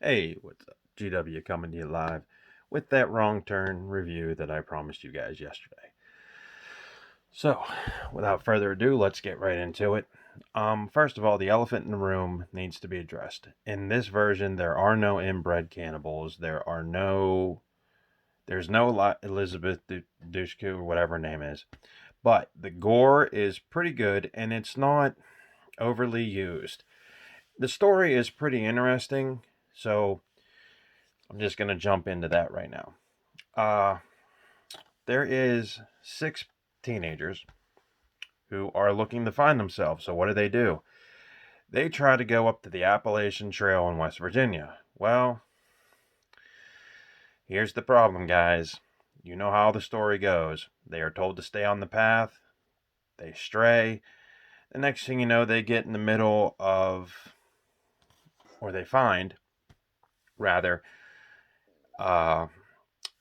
Hey, what's up? GW coming to you live with that wrong turn review that I promised you guys yesterday. So, without further ado, let's get right into it. First of all, the elephant in the room needs to be addressed. In this version, there are no inbred cannibals. There's no Elizabeth Dushku or whatever her name is. But the gore is pretty good and it's not overly used. The story is pretty interesting, so I'm just going to jump into that right now. Uh, there is six teenagers who are looking to find themselves. So what do? They try to go up to the Appalachian Trail in West Virginia. Well, here's the problem, guys. You know how the story goes. They are told to stay on the path. They stray. The next thing you know, they get in the middle of, or they find, rather, uh,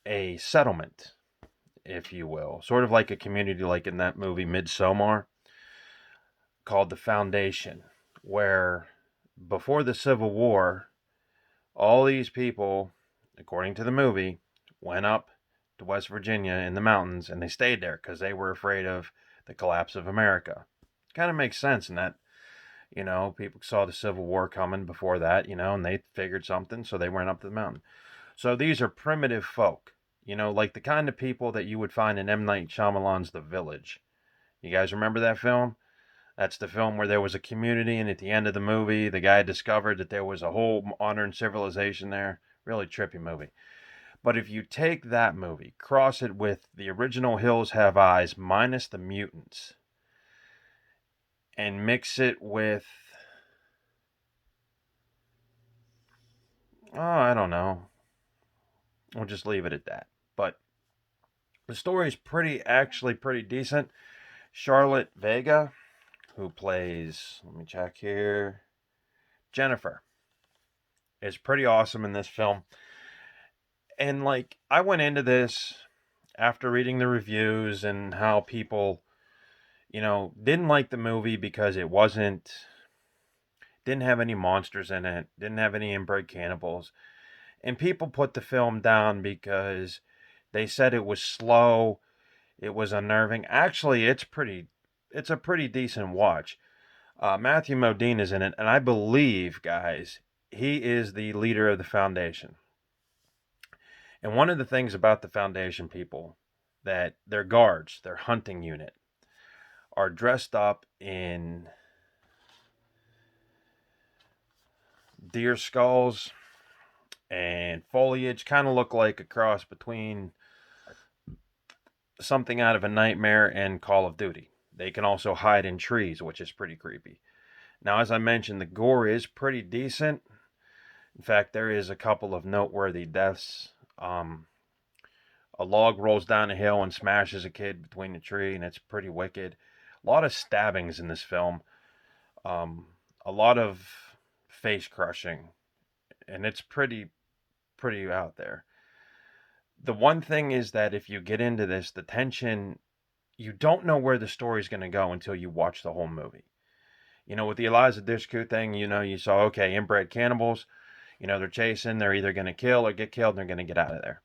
a settlement, if you will. Sort of like a community, like in that movie Midsommar, called the Foundation, where before the Civil War, all these people, according to the movie, went up to West Virginia in the mountains and they stayed there because they were afraid of the collapse of America. Kind of makes sense in that, people saw the Civil War coming before that, and they figured something, so they went up to the mountain. So these are primitive folk, like the kind of people that you would find in M. Night Shyamalan's The Village. You guys remember that film? That's the film where there was a community, and at the end of the movie, the guy discovered that there was a whole modern civilization there. Really trippy movie. But if you take that movie, cross it with the original Hills Have Eyes minus the mutants, and mix it with, oh, I don't know. We'll just leave it at that. But the story is actually pretty decent. Charlotte Vega, who plays, let me check here, Jennifer, is pretty awesome in this film. And like, I went into this after reading the reviews and how people, didn't like the movie because didn't have any monsters in it, didn't have any inbred cannibals. And people put the film down because they said it was slow, it was unnerving. Actually, it's a pretty decent watch. Matthew Modine is in it, and I believe, guys, he is the leader of the Foundation. And one of the things about the Foundation people, that their guards, their hunting unit, are dressed up in deer skulls and foliage, kind of look like a cross between something out of a nightmare and Call of Duty. They can also hide in trees, which is pretty creepy. Now, as I mentioned, the gore is pretty decent. In fact, there is a couple of noteworthy deaths. A log rolls down a hill and smashes a kid between the tree, and it's pretty wicked. A lot of stabbings in this film. A lot of face crushing, and it's pretty out there. The one thing is that if you get into this, the tension, you don't know where the story's going to go until you watch the whole movie. With the Eliza Dushku thing, you saw, okay, inbred cannibals, they're chasing, they're either going to kill or get killed, and they're going to get out of there.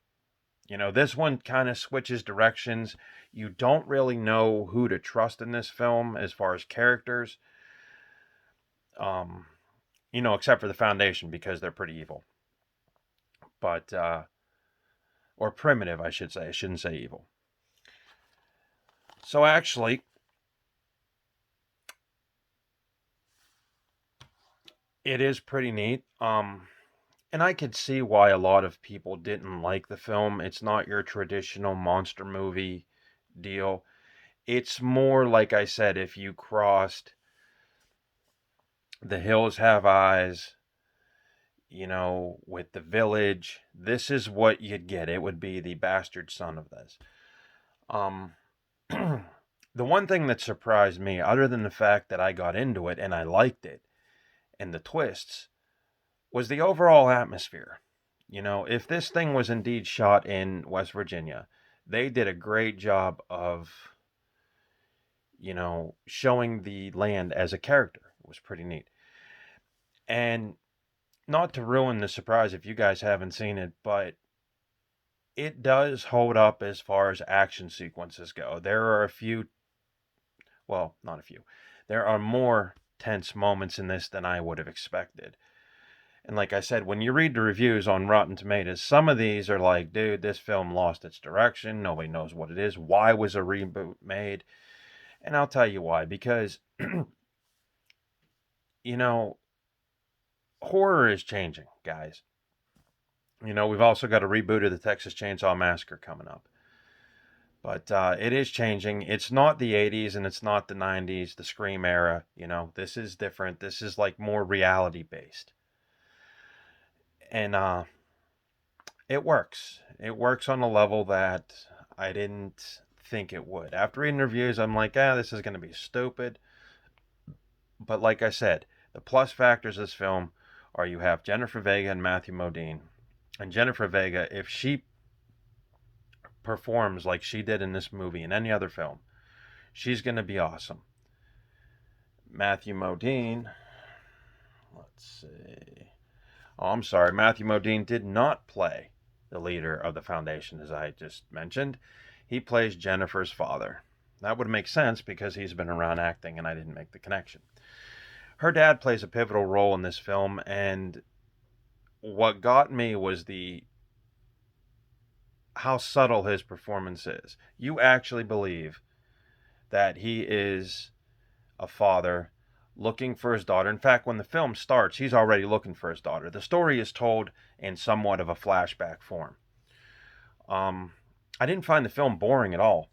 This one kind of switches directions. You don't really know who to trust in this film as far as characters, um, except for the Foundation because they're pretty evil. But, or primitive, I should say. I shouldn't say evil. So actually, it is pretty neat. And I could see why a lot of people didn't like the film. It's not your traditional monster movie deal. It's more like I said, if you crossed The Hills Have Eyes, with The Village, this is what you'd get. It would be the bastard son of this. Um, the one thing that surprised me, other than the fact that I got into it and I liked it, and the twists, was the overall atmosphere. If this thing was indeed shot in West Virginia, they did a great job of, showing the land as a character. It was pretty neat. And not to ruin the surprise if you guys haven't seen it, but it does hold up as far as action sequences go. There are a few, well, not a few, there are more tense moments in this than I would have expected. And like I said, when you read the reviews on Rotten Tomatoes, some of these are like, dude, this film lost its direction. Nobody knows what it is. Why was a reboot made? And I'll tell you why. Because, you know, horror is changing, guys. You know, we've also got a reboot of the Texas Chainsaw Massacre coming up. But it is changing. It's not the 80s and it's not the 90s, the Scream era. You know, this is different. This is like more reality based. And it works. It works on a level that I didn't think it would. After reading reviews, I'm like, this is going to be stupid. But like I said, the plus factors of this film are you have Jennifer Vega and Matthew Modine. And Jennifer Vega, if she performs like she did in this movie and any other film, she's going to be awesome. Matthew Modine, let's see. Oh, I'm sorry. Matthew Modine did not play the leader of the Foundation, as I just mentioned. He plays Jennifer's father. That would make sense because he's been around acting and I didn't make the connection. Her dad plays a pivotal role in this film, and what got me was how subtle his performance is. You actually believe that he is a father looking for his daughter. In fact, when the film starts, he's already looking for his daughter. The story is told in somewhat of a flashback form. I didn't find the film boring at all.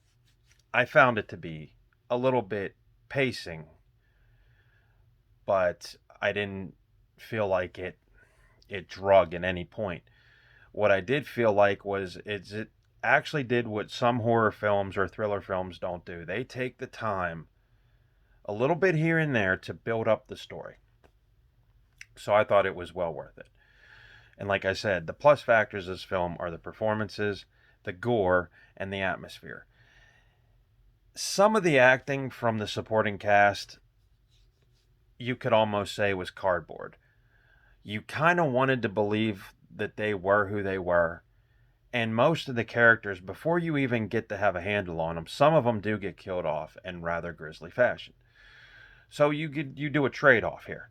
I found it to be a little bit pacing, but I didn't feel like it drug at any point. What I did feel like was it actually did what some horror films or thriller films don't do. They take the time a little bit here and there to build up the story. So I thought it was well worth it. And like I said, the plus factors of this film are the performances, the gore, and the atmosphere. Some of the acting from the supporting cast, you could almost say was cardboard. You kind of wanted to believe that they were who they were. And most of the characters, before you even get to have a handle on them, some of them do get killed off in rather grisly fashion. So you do a trade-off here.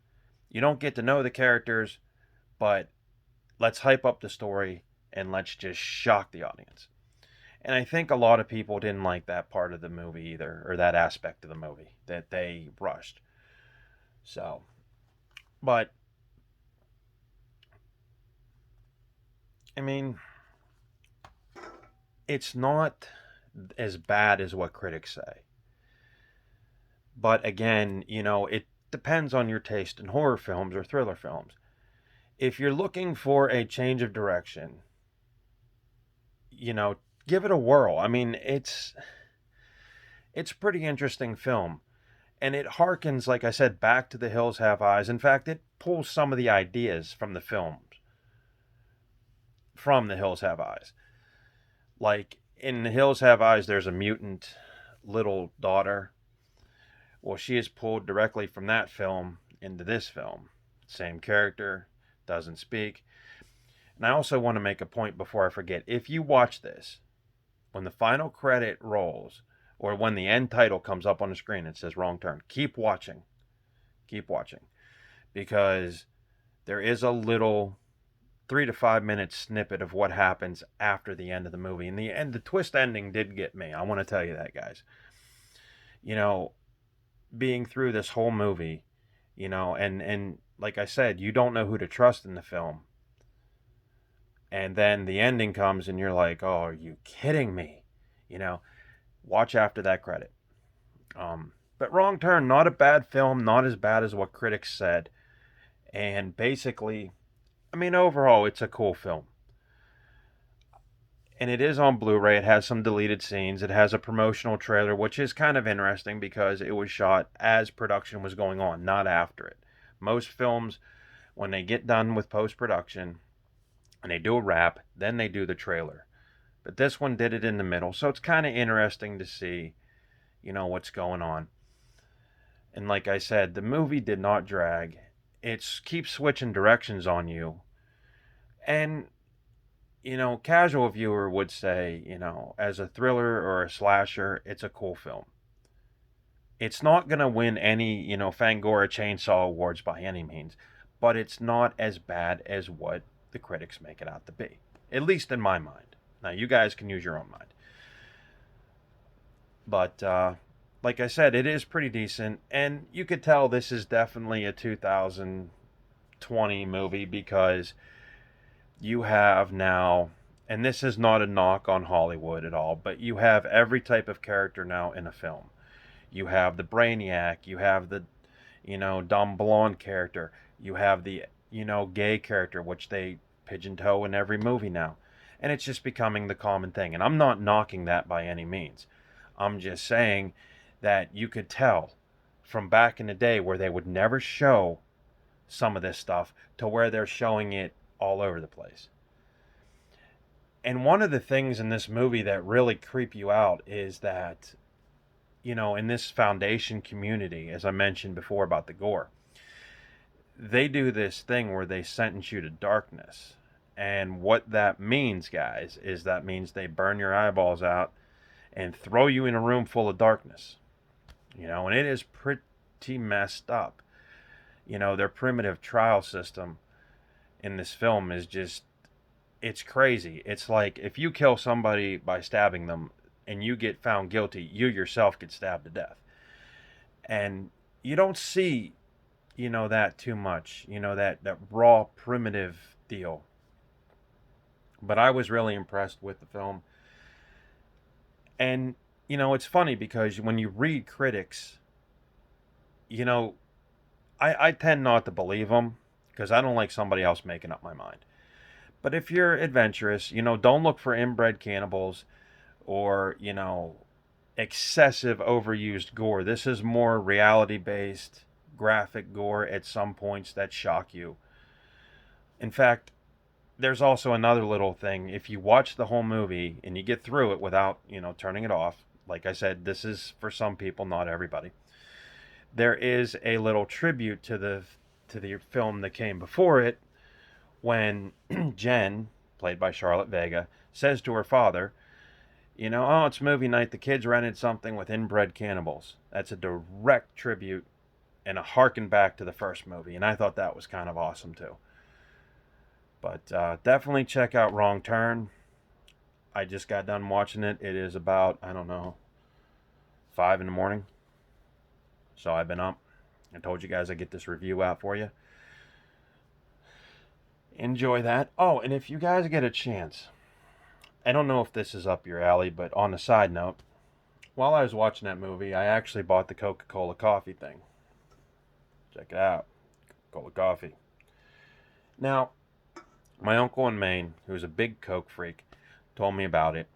You don't get to know the characters, but let's hype up the story and let's just shock the audience. And I think a lot of people didn't like that part of the movie either, or that aspect of the movie that they rushed. So, but I mean, it's not as bad as what critics say. But again, you know, it depends on your taste in horror films or thriller films. If you're looking for a change of direction, you know, give it a whirl. I mean, it's a pretty interesting film. And it harkens, like I said, back to The Hills Have Eyes. In fact, it pulls some of the ideas from the films, from The Hills Have Eyes. Like, in The Hills Have Eyes, there's a mutant little daughter. Well, she is pulled directly from that film into this film. Same character, doesn't speak. And I also want to make a point before I forget. If you watch this, when the final credit rolls, or when the end title comes up on the screen, it says wrong turn. Keep watching. Keep watching. Because there is a little 3 to 5 minute snippet of what happens after the end of the movie. And the twist ending did get me. I want to tell you that, guys. You know, being through this whole movie, you know, and like I said, you don't know who to trust in the film. And then the ending comes and you're like, oh, are you kidding me? You know, watch after that credit. But Wrong Turn, not a bad film, not as bad as what critics said. And basically, I mean, overall, it's a cool film. And it is on Blu-ray. It has some deleted scenes. It has a promotional trailer, which is kind of interesting because it was shot as production was going on, not after it. Most films, when they get done with post-production and they do a wrap, then they do the trailer. But this one did it in the middle, so it's kind of interesting to see, you know, what's going on. And like I said, the movie did not drag. It keeps switching directions on you. And, casual viewer would say, as a thriller or a slasher, it's a cool film. It's not going to win any, Fangora Chainsaw Awards by any means, but it's not as bad as what the critics make it out to be, at least in my mind. Now, you guys can use your own mind. But, like I said, it is pretty decent, and you could tell this is definitely a 2020 movie because you have now, and this is not a knock on Hollywood at all, but you have every type of character now in a film. You have the Brainiac, you have the, dumb blonde character, you have the, gay character, which they pigeon toe in every movie now. And it's just becoming the common thing. And I'm not knocking that by any means. I'm just saying that you could tell from back in the day where they would never show some of this stuff to where they're showing it all over the place. And one of the things in this movie that really creep you out is that, in this foundation community, as I mentioned before about the gore, they do this thing where they sentence you to darkness. And what that means, guys, is that means they burn your eyeballs out and throw you in a room full of darkness. And it is pretty messed up. Their primitive trial system in this film is just, it's crazy. It's like if you kill somebody by stabbing them and you get found guilty, you yourself get stabbed to death. And you don't see, that too much, that raw primitive deal. But I was really impressed with the film. And, it's funny because when you read critics, I tend not to believe them because I don't like somebody else making up my mind. But if you're adventurous, don't look for inbred cannibals or, excessive overused gore. This is more reality based, graphic gore at some points that shock you. In fact, there's also another little thing. If you watch the whole movie and you get through it without, turning it off, like I said, this is for some people, not everybody. There is a little tribute to the film that came before it when Jen, played by Charlotte Vega, says to her father, oh, it's movie night. The kids rented something with inbred cannibals. That's a direct tribute and a harken back to the first movie. And I thought that was kind of awesome too. But definitely check out Wrong Turn. I just got done watching it. It is about, I don't know, 5 in the morning. So I've been up. I told you guys I'd get this review out for you. Enjoy that. Oh, and if you guys get a chance, I don't know if this is up your alley, but on a side note, while I was watching that movie, I actually bought the Coca-Cola coffee thing. Check it out. Coca-Cola coffee. Now, my uncle in Maine, who's a big Coke freak, told me about it.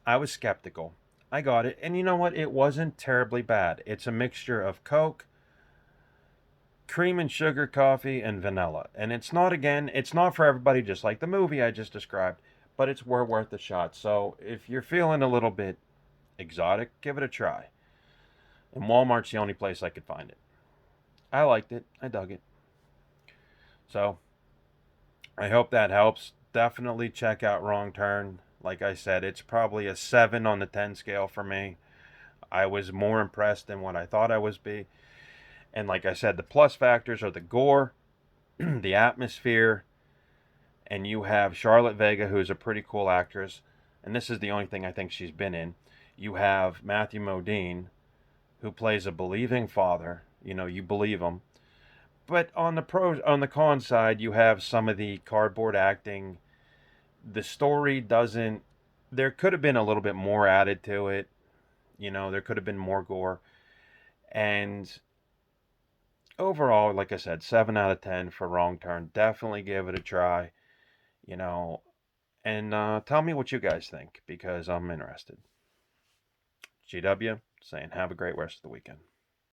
I was skeptical. I got it, and you know what? It wasn't terribly bad. It's a mixture of Coke, cream and sugar coffee, and vanilla. And it's not for everybody, just like the movie I just described, but it's worth a shot. So if you're feeling a little bit exotic, give it a try. And Walmart's the only place I could find it. I liked it. I dug it. So I hope that helps. Definitely check out Wrong Turn. Like I said, it's probably a 7 on the 10 scale for me. I was more impressed than what I thought I was be. And like I said, the plus factors are the gore, the atmosphere, and you have Charlotte Vega, who's a pretty cool actress. And this is the only thing I think she's been in. You have Matthew Modine, who plays a believing father. You believe him. But on the con side, you have some of the cardboard acting. The story doesn't. There could have been a little bit more added to it. There could have been more gore. And overall, like I said, 7 out of 10 for Wrong Turn. Definitely give it a try. And tell me what you guys think because I'm interested. GW saying have a great rest of the weekend.